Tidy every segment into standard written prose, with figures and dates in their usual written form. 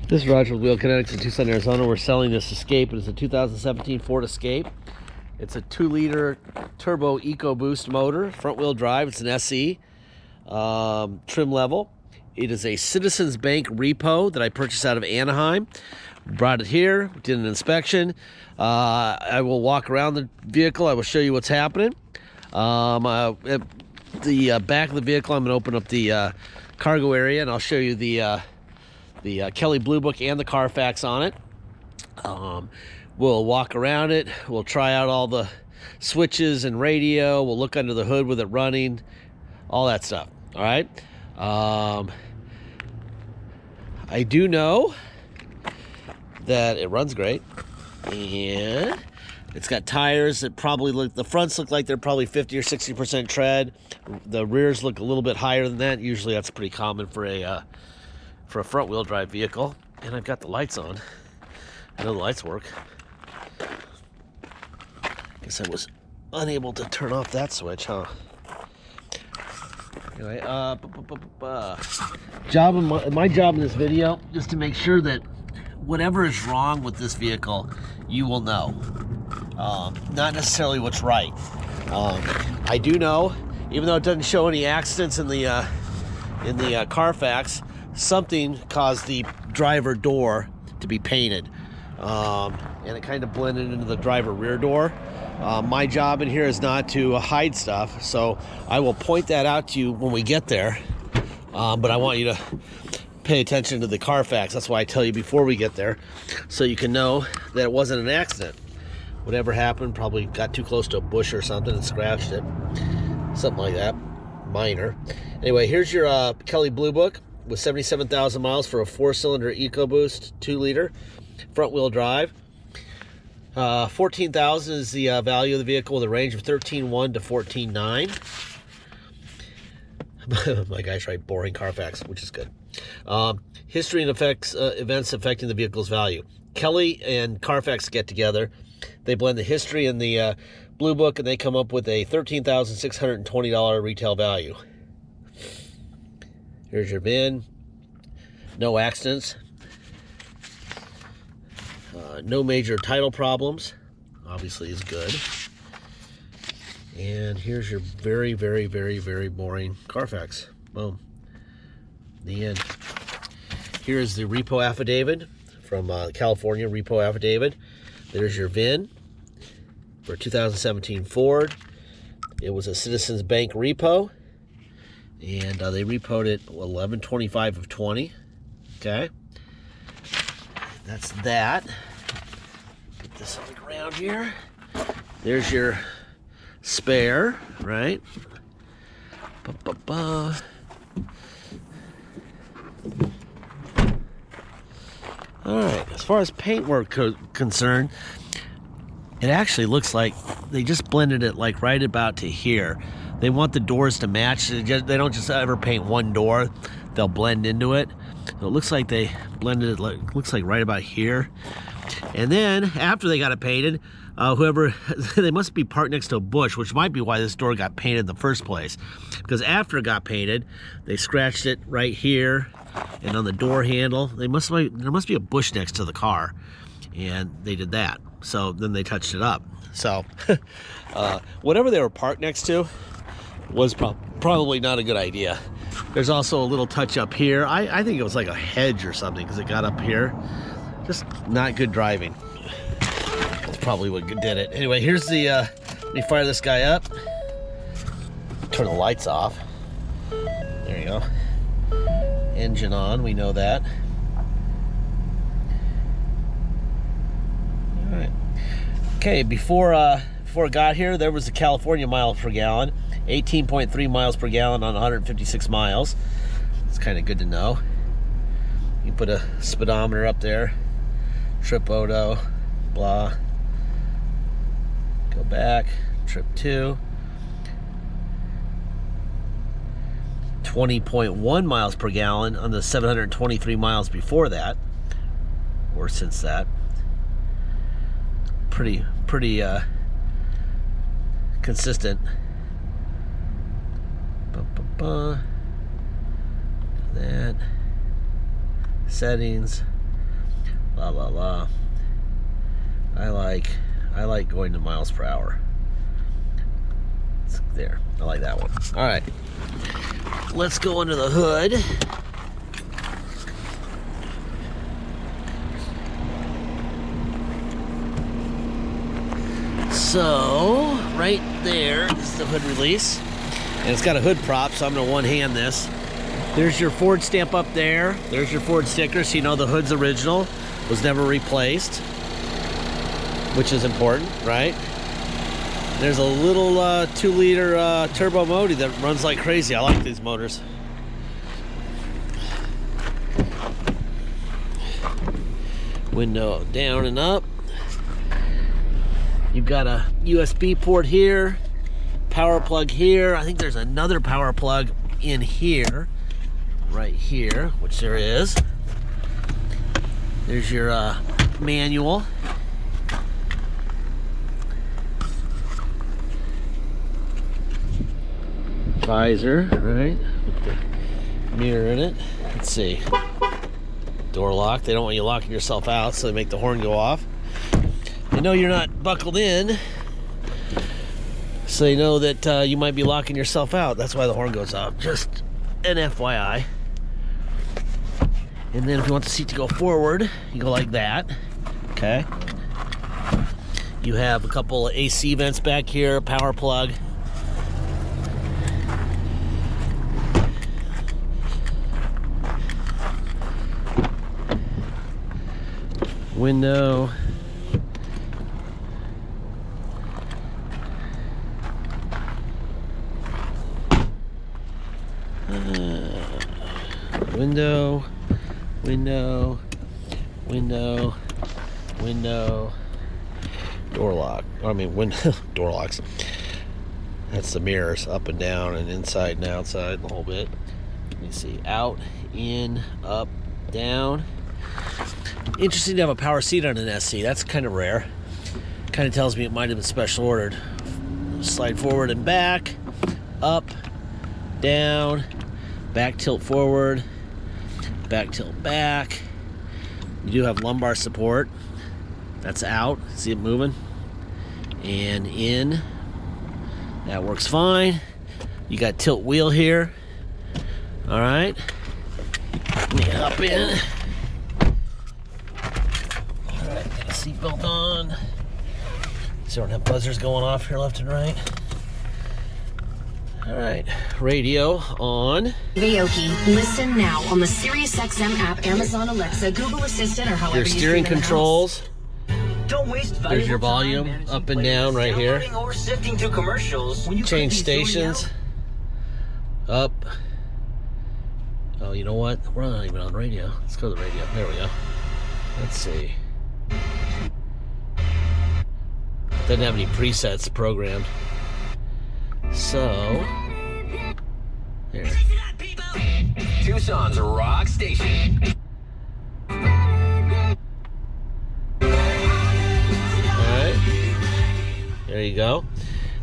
This is Roger with Wheel Kinetics in Tucson, Arizona. We're selling this Escape. It is a 2017 Ford Escape. It's a 2-liter turbo EcoBoost motor, front-wheel drive. It's an SE trim level. It is a Citizens Bank repo that I purchased out of Anaheim. Brought it here, did an inspection. I will walk around the vehicle. I will show you what's happening. At the back of the vehicle, I'm going to open up the cargo area, and I'll show you the Kelley Blue Book and the Carfax on it. We'll walk around it. We'll try out all the switches and radio. We'll look under the hood with it running, all that stuff. All right. I do know that it runs great, and it's got tires that probably look, the fronts look like they're probably 50 or 60% tread. The rears look a little bit higher than that. Usually that's pretty common for a front-wheel drive vehicle. And I've got the lights on. I know the lights work. Guess I was unable to turn off that switch, huh? Anyway, my job in this video is to make sure that whatever is wrong with this vehicle, you will know. Not necessarily what's right. I do know, even though it doesn't show any accidents in the Carfax, something caused the driver door to be painted, and it kind of blended into the driver rear door. My job in here is not to hide stuff, so I will point that out to you when we get there, but I want you to pay attention to the Carfax. That's why I tell you before we get there, so you can know that it wasn't an accident. Whatever happened, probably got too close to a bush or something and scratched it, something like that, minor. Anyway, here's your Kelley Blue Book with 77,000 miles for a 4-cylinder EcoBoost 2-liter front-wheel drive. 14,000 is the value of the vehicle with a range of 13.1 to 14.9. My guy's right, boring Carfax, which is good. History and events affecting the vehicle's value. Kelley and Carfax get together. They blend the history and the Blue Book, and they come up with a $13,620 retail value. Here's your VIN. No accidents. No major title problems. Obviously is good. And here's your very, very, very, very boring Carfax. Boom. The end. Here's the repo affidavit from California repo affidavit. There's your VIN for 2017 Ford. It was a Citizens Bank repo. And they repoed it 11/25 of 20. Okay, that's that. Put this on the ground here. There's your spare, right? All right. As far as paintwork concerned, it actually looks like they just blended it like right about to here. They want the doors to match. They don't just ever paint one door. They'll blend into it. So it looks like they blended it, looks like right about here. And then after they got it painted, they must be parked next to a bush, which might be why this door got painted in the first place. Because after it got painted, they scratched it right here and on the door handle. There must be a bush next to the car, and they did that. So then they touched it up. So whatever they were parked next to was probably not a good idea. There's also a little touch up here. I think it was like a hedge or something because it got up here. Just not good driving. That's probably what did it. Anyway, here's the, let me fire this guy up. Turn the lights off. There you go. Engine on, we know that. All right. Okay, before it got here, there was the California miles per gallon, 18.3 miles per gallon on 156 miles. It's kind of good to know. You put a speedometer up there, trip odo, blah. Go back, trip 2. 20.1 miles per gallon on the 723 miles before that, or since that. Pretty consistent. That settings, blah blah blah. I like going to miles per hour. It's there. I like that one. All right. Let's go under the hood. So, right there is the hood release. And it's got a hood prop, so I'm gonna one-hand this. There's your Ford stamp up there. There's your Ford sticker, so you know the hood's original, was never replaced, which is important, right? There's a little 2-liter turbo motor that runs like crazy. I like these motors. Window down and up. You've got a USB port here, power plug here. I think there's another power plug in here, right here, which there is. There's your manual. Visor, right? With the mirror in it. Let's see. Door lock. They don't want you locking yourself out, so they make the horn go off. They know you're not buckled in, so they know that you might be locking yourself out. That's why the horn goes off. Just an FYI. And then if you want the seat to go forward, you go like that. Okay. You have a couple of AC vents back here, power plug. Window. Window, window, window, window, door lock. I mean, window, door locks. That's the mirrors, up and down and inside and outside, the whole bit. Let me see, out, in, up, down. Interesting to have a power seat on an SC. That's kind of rare. Kind of tells me it might have been special ordered. Slide forward and back, up, down, back tilt forward, back tilt back. You do have lumbar support. That's out. See it moving? And in. That works fine. You got tilt wheel here. All right. Let me hop in. All right, get a seatbelt on. So I don't have buzzers going off here left and right. All right, radio on. Aoki, listen now on the SiriusXM app, Amazon Alexa, Google Assistant, or however your steering controls. Don't waste There's your volume up and down right here. Or sifting through commercials. Change stations. Up. Oh, you know what? We're not even on radio. Let's go to the radio. There we go. Let's see. Doesn't have any presets programmed. So, there. Tucson's rock station. Alright. There you go.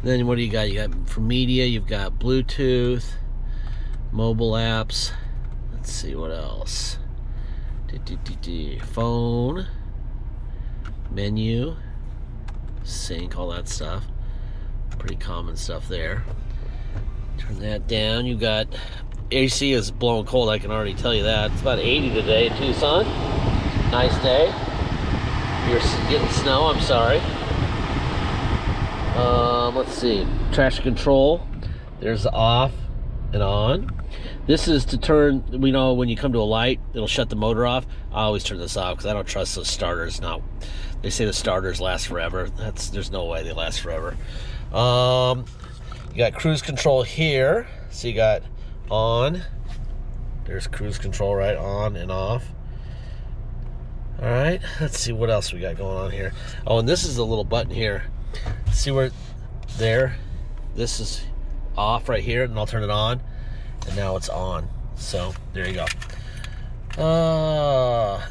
Then what do you got? You got for media, you've got Bluetooth, mobile apps. Let's see what else. Phone, menu, sync, all that stuff. Pretty common stuff there. Turn that down. You got AC is blowing cold, I can already tell you that. It's about 80 today in Tucson. Nice day. You're getting snow, I'm sorry. Let's see. Traction control. There's the off and on. This is to turn, we know when you come to a light, it'll shut the motor off. I always turn this off because I don't trust those starters. Now, they say the starters last forever. There's no way they last forever. You got cruise control here. So you got on. There's cruise control, right? On and off. All right. Let's see what else we got going on here. Oh, and this is a little button here. See where there? This is off right here, and I'll turn it on. And now it's on. So there you go.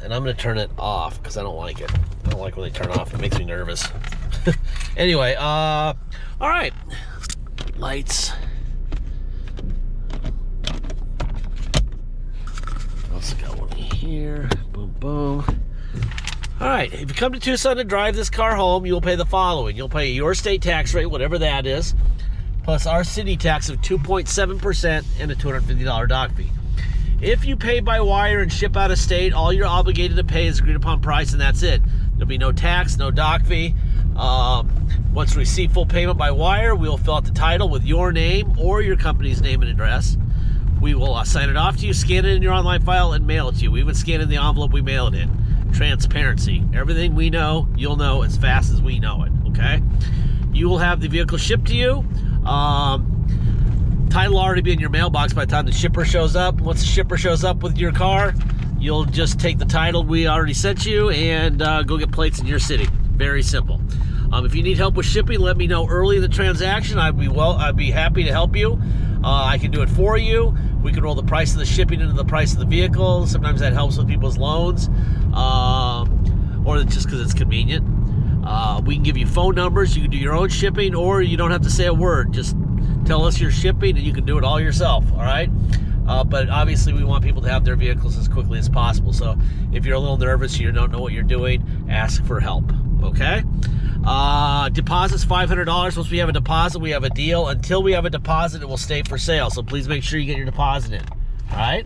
And I'm going to turn it off because I don't like it. I don't like when they turn off. It makes me nervous. Anyway, all right. Lights. Also got one here. Boom, boom. right, if you come to Tucson to drive this car home, you'll pay the following. You'll pay your state tax rate, whatever that is, plus our city tax of 2.7% and a $250 dock fee. If you pay by wire and ship out of state, all you're obligated to pay is agreed upon price, and that's it. There'll be no tax, no dock fee. Once we receive full payment by wire, we'll fill out the title with your name or your company's name and address. We will sign it off to you, scan it in your online file, and mail it to you. We even scan in the envelope we mail it in. Transparency. Everything we know, you'll know as fast as we know it, okay? You will have the vehicle shipped to you. Title will already be in your mailbox by the time the shipper shows up. Once the shipper shows up with your car, you'll just take the title we already sent you and go get plates in your city. Very simple. If you need help with shipping, let me know early in the transaction. I'd be happy to help you. I can do it for you. We can roll the price of the shipping into the price of the vehicle. Sometimes that helps with people's loans, or just because it's convenient. We can give you phone numbers. You can do your own shipping, or you don't have to say a word. Just tell us you're shipping, and you can do it all yourself, all right? But obviously, we want people to have their vehicles as quickly as possible. So if you're a little nervous, you don't know what you're doing, ask for help, okay? Deposit's $500. Once we have a deposit, we have a deal. Until we have a deposit, it will stay for sale. So please make sure you get your deposit in. All right?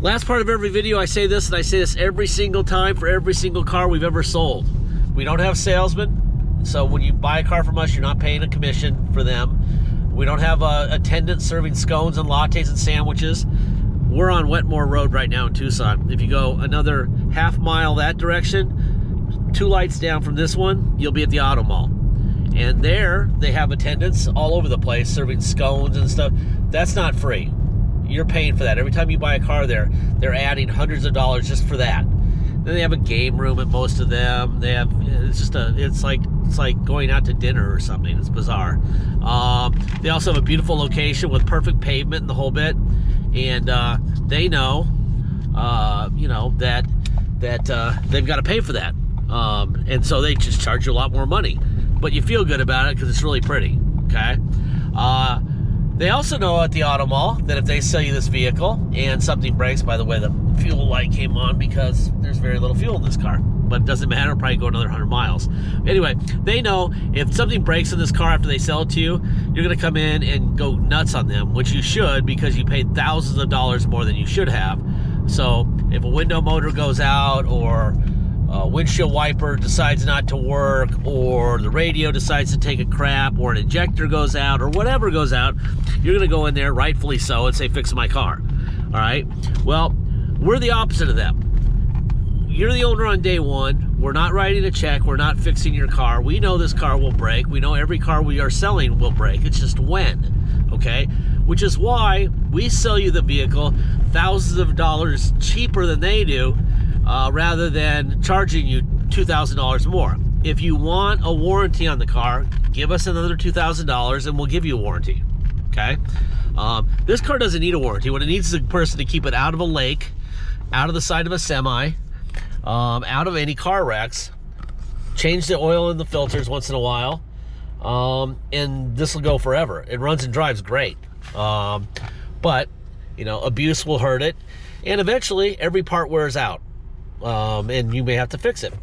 Last part of every video, I say this, and I say this every single time for every single car we've ever sold. We don't have salesmen. So when you buy a car from us, you're not paying a commission for them. We don't have attendants serving scones and lattes and sandwiches. We're on Wetmore Road right now in Tucson. If you go another half mile that direction, 2 lights down from this one, you'll be at the Auto Mall. And there, they have attendants all over the place serving scones and stuff. That's not free. You're paying for that. Every time you buy a car there, they're adding hundreds of dollars just for that. Then they have a game room at most of them. They have, it's like going out to dinner or something. It's bizarre. They also have a beautiful location with perfect pavement and the whole bit. And they know, that they've got to pay for that. And so they just charge you a lot more money, but you feel good about it because it's really pretty, okay? They also know at the Auto Mall that if they sell you this vehicle and something breaks, by the way, the fuel light came on because there's very little fuel in this car, but it doesn't matter, it'll probably go another 100 miles. Anyway, they know if something breaks in this car after they sell it to you, you're gonna come in and go nuts on them, which you should because you paid thousands of dollars more than you should have. So if a window motor goes out, or windshield wiper decides not to work, or the radio decides to take a crap, or an injector goes out, or whatever goes out, you're gonna go in there, rightfully so, and say, fix my car. All right? Well, we're the opposite of them. You're the owner on day one. We're not writing a check. We're not fixing your car. We know this car will break. We know every car we are selling will break. It's just when, okay? Which is why we sell you the vehicle thousands of dollars cheaper than they do, rather than charging you $2,000 more. If you want a warranty on the car, give us another $2,000 and we'll give you a warranty, okay? This car doesn't need a warranty. What it needs is a person to keep it out of a lake, out of the side of a semi, out of any car wrecks, change the oil in the filters once in a while, and this will go forever. It runs and drives great. But, abuse will hurt it, and eventually every part wears out. And you may have to fix it,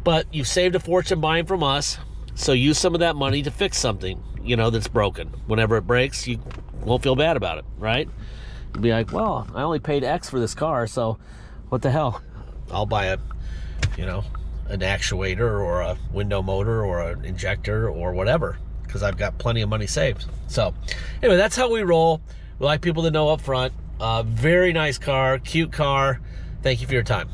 but you've saved a fortune buying from us, so use some of that money to fix something that's broken. Whenever it breaks, you won't feel bad about it, right? You'll be like, well, I only paid X for this car, so what the hell? I'll buy an actuator or a window motor or an injector or whatever, because I've got plenty of money saved. So anyway, that's how we roll. We like people to know up front. Very nice car, cute car. Thank you for your time.